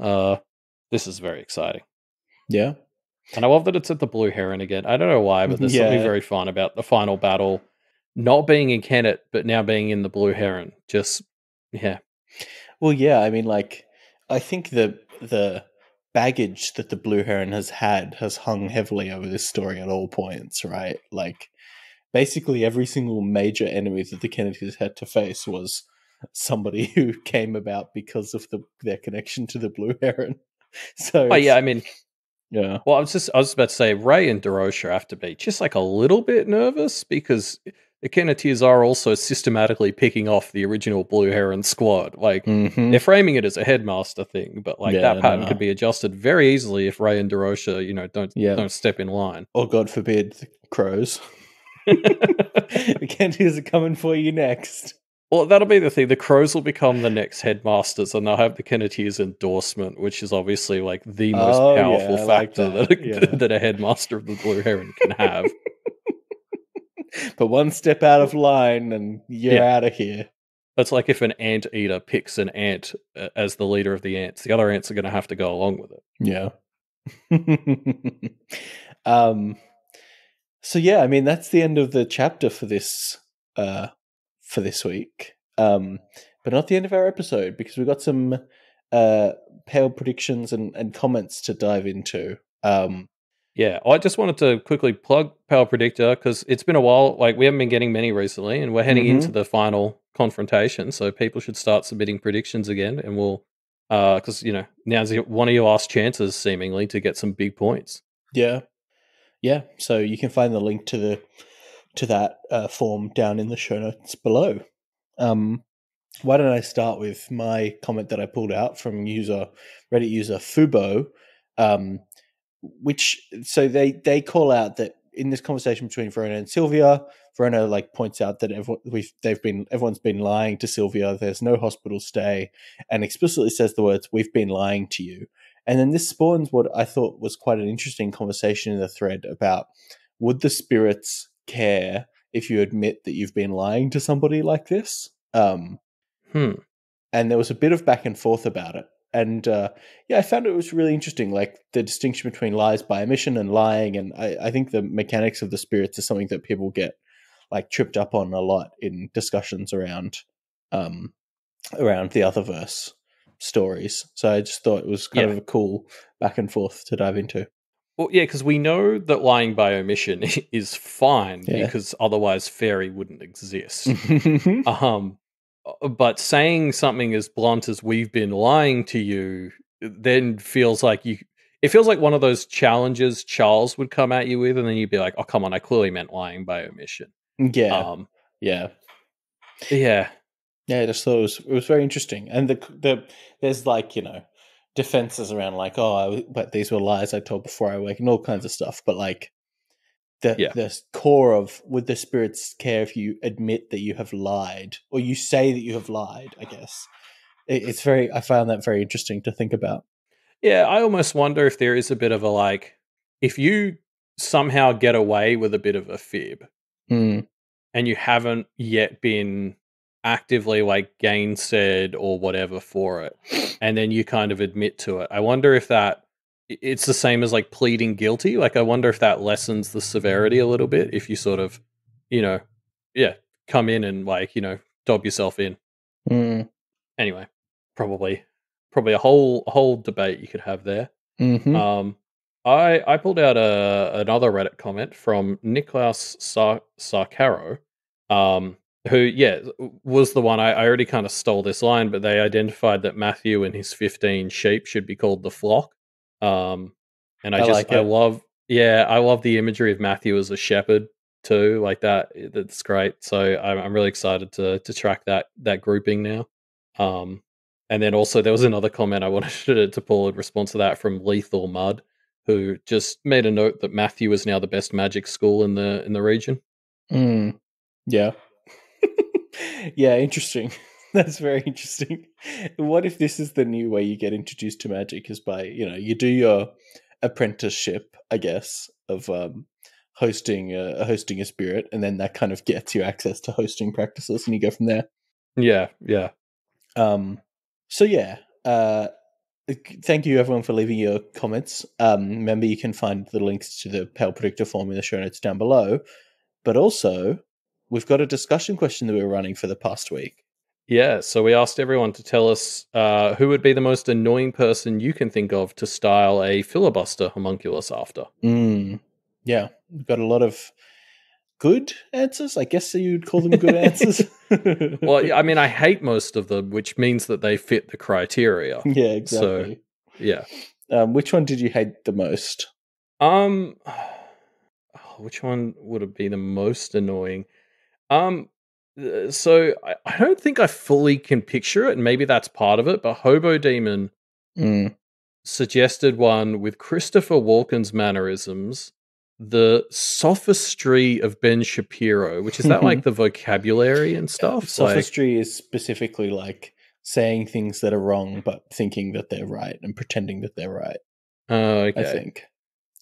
This is very exciting, Yeah. and I love that it's at the Blue Heron again. I don't know why, but there's something Yeah. very fun about the final battle not being in Kennet, but now being in the Blue Heron. Just yeah, Well, yeah. I mean, like, I think the baggage that the Blue Heron has had has hung heavily over this story at all points, right? Like, basically every single major enemy that the Kennedys had to face was somebody who came about because of their connection to the Blue Heron. So oh yeah. it's I mean, yeah. well, I was about to say Ray and Derosha have to be just like a little bit nervous because the Kennetiers are also systematically picking off the original Blue Heron squad. Like Mm-hmm. they're framing it as a headmaster thing, but like that Yeah, pattern could no. be adjusted very easily if Ray and Derosha, Yeah. don't step in line. Or God forbid, the crows. The Kennedys are coming for you next. Well, that'll be the thing. The Crows will become the next headmasters, and they'll have the Kennetiers' endorsement, which is obviously like the most Oh yeah, powerful I like factor that. that Yeah. that a headmaster of the Blue Heron can have. But one step out of line and you're Yeah. out of here. That's like if an ant eater picks an ant as the leader of the ants. The other ants are going to have to go along with it. Yeah. um so yeah, I mean that's the end of the chapter for this week. But not the end of our episode because we've got some pale predictions and comments to dive into. Yeah, I just wanted to quickly plug Power Predictor because it's been a while. Like, we haven't been getting many recently, and we're heading into Mm-hmm. the final confrontation. So people should start submitting predictions again, and we'll, because now's one of your last chances, seemingly, to get some big points. Yeah, yeah. So you can find the link to that form down in the show notes below. Why don't I start with my comment that I pulled out from Reddit user Fubo, um, which so they call out that in this conversation between Verona and Sylvia, Verona like points out that everyone's been lying to Sylvia. There's no hospital stay, and explicitly says the words "We've been lying to you." And then this spawns what I thought was quite an interesting conversation in the thread about would the spirits care if you admit that you've been lying to somebody like this? Hmm. And there was a bit of back and forth about it. And yeah, I found it was really interesting, like the distinction between lies by omission and lying. And I think the mechanics of the spirits is something that people get like tripped up on a lot in discussions um, around the other verse stories. So I just thought it was kind Yeah. of a cool back and forth to dive into. Well, yeah, because we know that lying by omission is fine Yeah. because otherwise fairy wouldn't exist. Um, but saying something as blunt as "we've been lying to you" then feels like you. It feels like one of those challenges Charles would come at you with, and then you'd be like, "Oh, come on, I clearly meant lying by omission." Yeah. Um, Yeah. yeah, Yeah, I just thought it was very interesting, and there's like defenses around like but these were lies I told before I wake and all kinds of stuff. But like yeah, the core of would the spirits care if you admit that you have lied or you say that you have lied? I guess it's very. I found that very interesting to think about. yeah. I almost wonder if there is a bit of a like, if you somehow get away with a bit of a fib, Mm, and you haven't yet been actively like gainsaid or whatever for it, and then you kind of admit to it. I wonder if it's the same as like pleading guilty. Like, I wonder if that lessens the severity a little bit if you sort of, you know, yeah, come in and like, dob yourself in. mm, Anyway, probably probably a whole debate you could have there. mm-hmm. Um, I pulled out another Reddit comment from Niklaus Sarcaro, who was the one I already kind of stole this line, but they identified that Matthew and his 15 sheep should be called the flock. Um, and I like I it. love I love the imagery of Matthew as a shepherd too, like that. That's great. So I'm really excited to track that grouping now. Um, and then also there was another comment I wanted to pull in response to that from Lethal Mud, who just made a note that Matthew is now the best magic school in the region. Mm, yeah. Yeah, interesting. That's very interesting. What if this is the new way you get introduced to magic is by, you do your apprenticeship, I guess, of hosting a spirit, and then that kind of gets you access to hosting practices and you go from there. Yeah, yeah, Um so yeah, thank you everyone for leaving your comments. Remember you can find the links to the Pale Predictor form in the show notes down below. But also, we've got a discussion question that we were running for the past week. yeah. So we asked everyone to tell us who would be the most annoying person you can think of to style a filibuster homunculus after. Yeah, we've got a lot of good answers. I guess you'd call them good answers. Well, I mean, I hate most of them, which means that they fit the criteria. Yeah, So, exactly. yeah. Which one did you hate the most? Um, which one would it be the most annoying? Um, so I don't think I fully can picture it, and maybe that's part of it. But Hobo Demon Mm. suggested one with Christopher Walken's mannerisms, the sophistry of Ben Shapiro, which is that like the vocabulary and stuff. Like, Sophistry is specifically like saying things that are wrong, but thinking that they're right and pretending that they're right. I okay. think.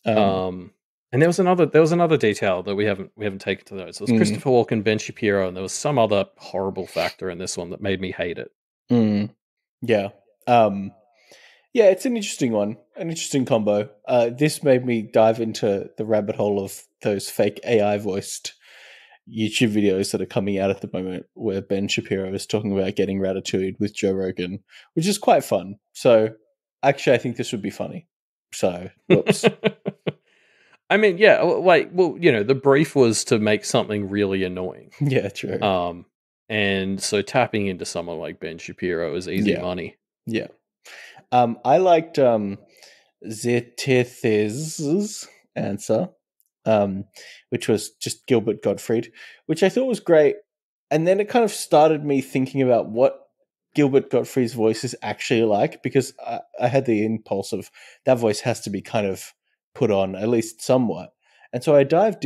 Um, And there was another detail that we haven't taken to those. It was mm, Christopher Walken, Ben Shapiro, and there was some other horrible factor in this one that made me hate it. mm, yeah. Um, Yeah, it's an interesting one, an interesting combo. This made me dive into the rabbit hole of those fake AI voiced YouTube videos that are coming out at the moment, where Ben Shapiro is talking about getting ratatouille with Joe Rogan, which is quite fun. So, actually, I think this would be funny. So, whoops. I mean, yeah, like, well, the brief was to make something really annoying. Yeah, true. Um, and so tapping into someone like Ben Shapiro is easy Yeah, money. yeah. I liked Zetith's answer, um, which was just Gilbert Gottfried, which I thought was great. And then it kind of started me thinking about what Gilbert Gottfried's voice is actually like, because I had the impulse of that voice has to be kind of put on, at least somewhat. And so I dove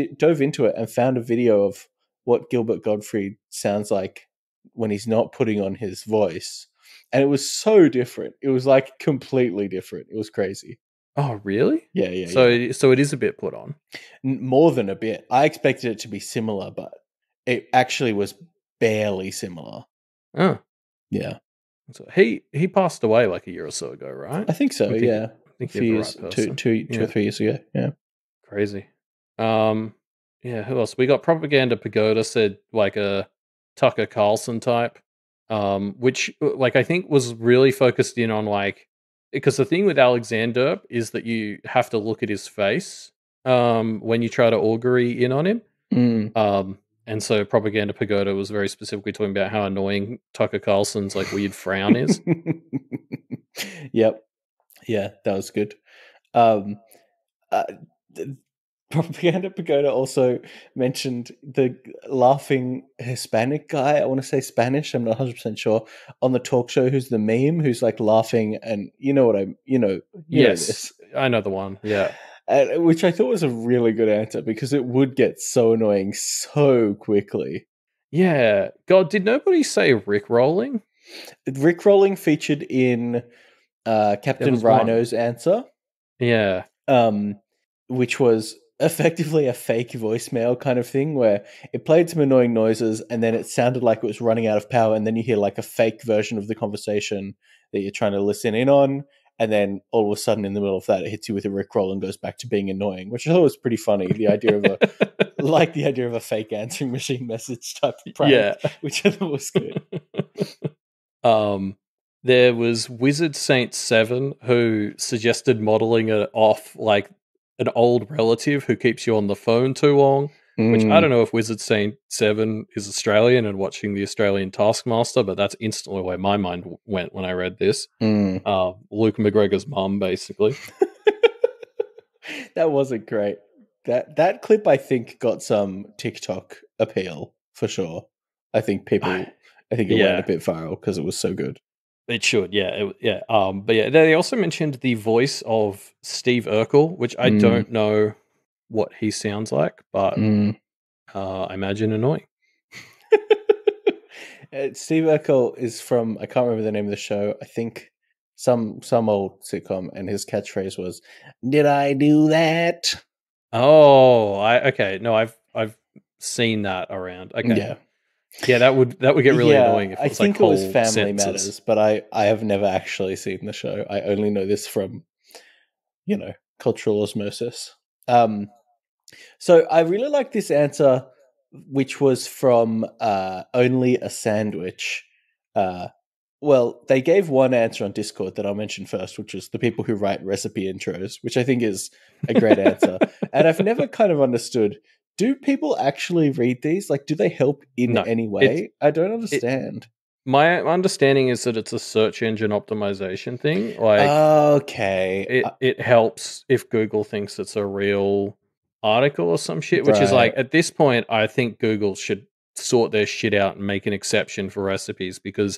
into it and found a video of what Gilbert Gottfried sounds like when he's not putting on his voice. And it was so different. It was like completely different. It was crazy. Oh, really? Yeah, yeah, yeah. So it is a bit put on. More than a bit. I expected it to be similar, but it actually was barely similar. Oh, Yeah. so he passed away like a year or so ago, right? I think so, yeah. I A think you're few the years, right person. two or 3 years ago. Yeah. Crazy. Yeah, who else? We got Propaganda Pagoda said like a Tucker Carlson type, which like I think was really focused in on like because the thing with Alexander is that you have to look at his face when you try to augury in on him. Mm. And so Propaganda Pagoda was very specifically talking about how annoying Tucker Carlson's like weird frown is. Yep. Yeah, that was good. Um, uh, Propaganda Pagoda also mentioned the laughing Hispanic guy. I want to say Spanish. I'm not 100% sure. On the talk show, who's the meme, who's like laughing, and you know what you know Yes, this, I know the one. Yeah. which I thought was a really good answer because it would get so annoying so quickly. Yeah. God, did nobody say Rick rolling? Rick Rolling featured in There Captain was one. Rhino's answer, Yeah. um, which was effectively a fake voicemail kind of thing where it played some annoying noises and then it sounded like it was running out of power, and then you hear like a fake version of the conversation that you're trying to listen in on, and then all of a sudden in the middle of that it hits you with a rickroll and goes back to being annoying, which I thought was pretty funny. The idea of a fake answering machine message type of Yeah. prank, which I thought was good. um, there was Wizard Saint 7 who suggested modeling it off like an old relative who keeps you on the phone too long. Which I don't know if Wizard Saint 7 is Australian and watching the Australian Taskmaster, but that's instantly where my mind went when I read this. Mm. Luke McGregor's mum, basically. That wasn't great. That clip I think got some TikTok appeal for sure. I think it went a Yeah, bit viral because it was so good. it should. Yeah, yeah. But yeah, they also mentioned the voice of Steve Urkel, which I Mm, don't know what he sounds like, but mm. I imagine annoying. Steve Urkel is from, I can't remember the name of the show. I think some old sitcom, and his catchphrase was, "Did I do that?" Oh, okay. No, I've seen that around. Okay, Yeah, yeah, that would get really yeah. annoying if it I was like think it was whole Family sentences. Matters, but I have never actually seen the show. I only know this from cultural osmosis. Um, So I really like this answer, which was from Only a Sandwich. Uh, well, they gave one answer on Discord that I'll mention first, which is the people who write recipe intros, which I think is a great answer. And I've never kind of understood, do people actually read these? Like, do they help in No, any it's way? I don't it. understand. My understanding is that it's a search engine optimization thing. Like Okay. it helps if Google thinks it's a real article or some shit, which is like Right. at this point I think Google should sort their shit out and make an exception for recipes because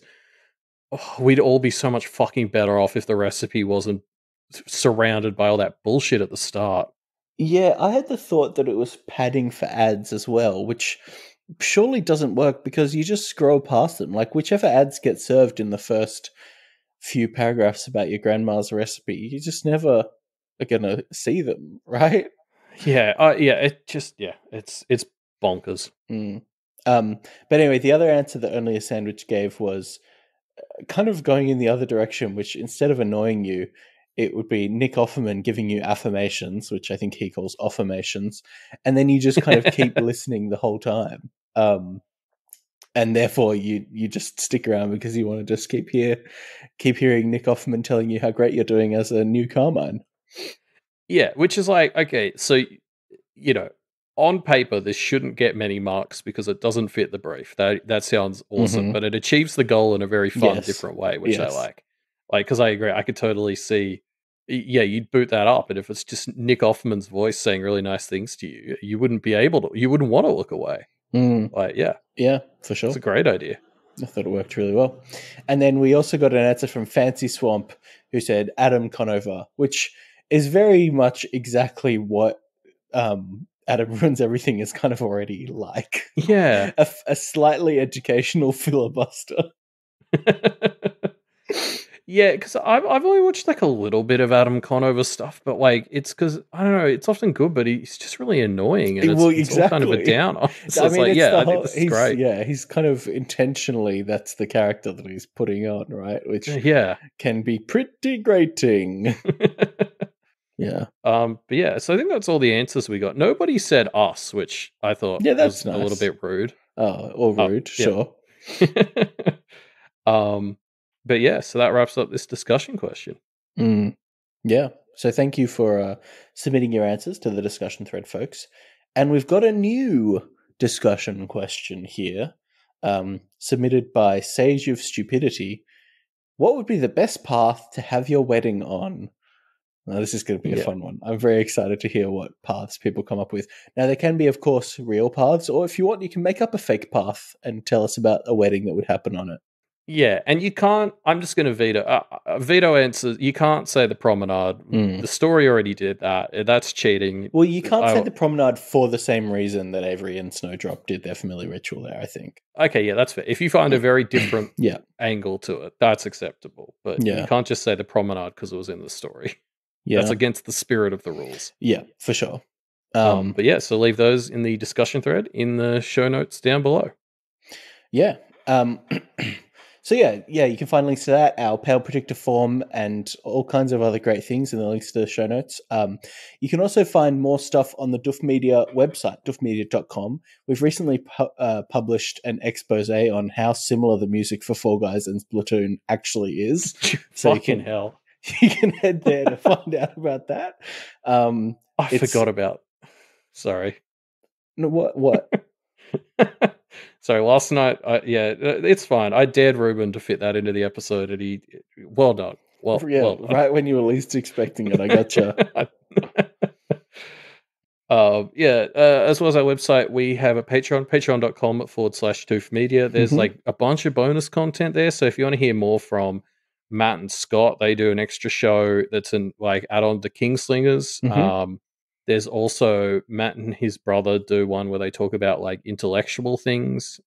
we'd all be so much fucking better off if the recipe wasn't surrounded by all that bullshit at the start. Yeah, I had the thought that it was padding for ads as well, which surely doesn't work because you just scroll past them. Like, whichever ads get served in the first few paragraphs about your grandma's recipe, you just never are going to see them, right? Yeah, it just it's bonkers. Mm. But anyway, the other answer that Only a Sandwich gave was kind of going in the other direction, which instead of annoying you, it would be Nick Offerman giving you affirmations, which I think he calls affirmations, and then you just kind of keep listening the whole time. And therefore you just stick around because you want to just keep hearing Nick Offerman telling you how great you're doing as a new Carmine. Yeah, which is like okay, so you know, on paper, this shouldn't get many marks because it doesn't fit the brief. That sounds awesome, but it achieves the goal in a very fun, Yes. different way, which I Yes. like. Like, because I agree, I could totally see. Yeah, you'd boot that up, and if it's just Nick Offerman's voice saying really nice things to you, you wouldn't be able to. You wouldn't want to look away. Like, yeah, Yeah, for it's sure. a great idea. I thought it worked really well. And then we also got an answer from Fancy Swamp, who said Adam Conover, which is very much exactly what Adam Ruins Everything is kind of already like. Yeah. A slightly educational filibuster. Yeah, because I've only watched like a little bit of Adam Conover stuff, but like it's because I don't know, it's often good, but he's just really annoying, and Well, it's all kind of a exactly. downer. So I it's mean, like, it's yeah, the I think whole. this is great. He's kind of intentionally that's the character that he's putting on, right? Which Yeah. can be pretty grating. Yeah. But yeah, so I think that's all the answers we got. Nobody said us, which I thought Yeah, that's was a little nice. bit rude. Or rude, Yeah. sure. But yeah, so that wraps up this discussion question. Yeah. So thank you for submitting your answers to the discussion thread, folks. And we've got a new discussion question here, submitted by Sage of Stupidity. What would be the best path to have your wedding on? Now, this is going to be a fun one. I'm very excited to hear what paths people come up with. Now, there can be, of course, real paths, or if you want, you can make up a fake path and tell us about a wedding that would happen on it. Yeah, and you can't. I'm just going to veto answers. You can't say the promenade. The story already did that. That's cheating. Well, you can't say the promenade for the same reason that Avery and Snowdrop did their family ritual there, I think. Okay, yeah, that's fair. If you find a very different Yeah. angle to it, that's acceptable. But Yeah. you can't just say the promenade because it was in the story. Yeah. That's against the spirit of the rules. Yeah, for sure. But yeah, so leave those in the discussion thread in the show notes down below. Yeah. So yeah, you can find links to that, our Pale Predictor form, and all kinds of other great things in the links to the show notes. You can also find more stuff on the Duff Media website, duffmedia.com. We've recently published an expose on how similar the music for Fall Guys and Splatoon actually is. So hell. You can head there to find out about that. I forgot about. Sorry. No, what? Sorry, last night, it's fine. I dared Ruben to fit that into the episode, and he, well done. Well done. Right when you were least expecting it, I gotcha. As well as our website, we have a Patreon, patreon.com/doofmedia. There's like a bunch of bonus content there. So if you want to hear more from Matt and Scott, they do an extra show that's an like add-on to Kingslingers. There's also Matt and his brother do one where they talk about like intellectual things.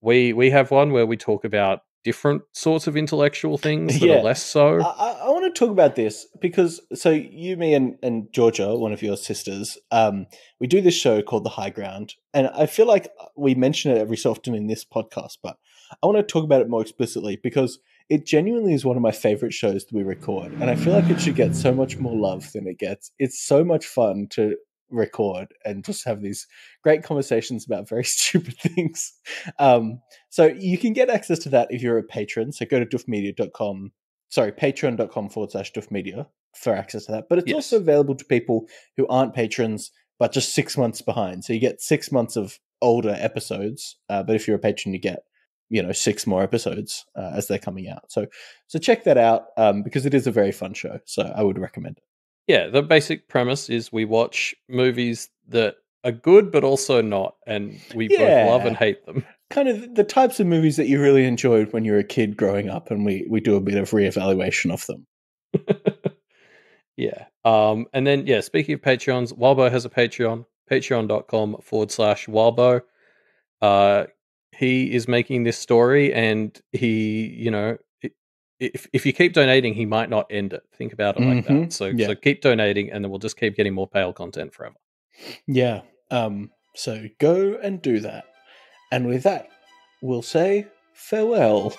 We have one where we talk about different sorts of intellectual things that are less so. I want to talk about this because so you, me, and Georgia, one of your sisters, we do this show called The High Ground, and I feel like we mention it every so often in this podcast, but I want to talk about it more explicitly because it genuinely is one of my favorite shows that we record, and I feel like it should get so much more love than it gets. It's so much fun to record and just have these great conversations about very stupid things. So you can get access to that if you're a patron. So go to duffmedia.com, patreon.com/duffmedia for access to that. But it's also available to people who aren't patrons, but just 6 months behind. So you get 6 months of older episodes. But if you're a patron, you get 6 more episodes as they're coming out. So check that out because it is a very fun show. So I would recommend it. Yeah, the basic premise is we watch movies that are good but also not, and we both love and hate them. Kind of the types of movies that you really enjoyed when you were a kid growing up, and we do a bit of reevaluation of them. Yeah. And then, speaking of Patreons, Walbo has a Patreon, patreon.com/Walbo. He is making this story, and he, if you keep donating, he might not end it. Think about it like that. So keep donating, and then we'll just keep getting more Pale content forever. Yeah. So go and do that. And with that, we'll say farewell.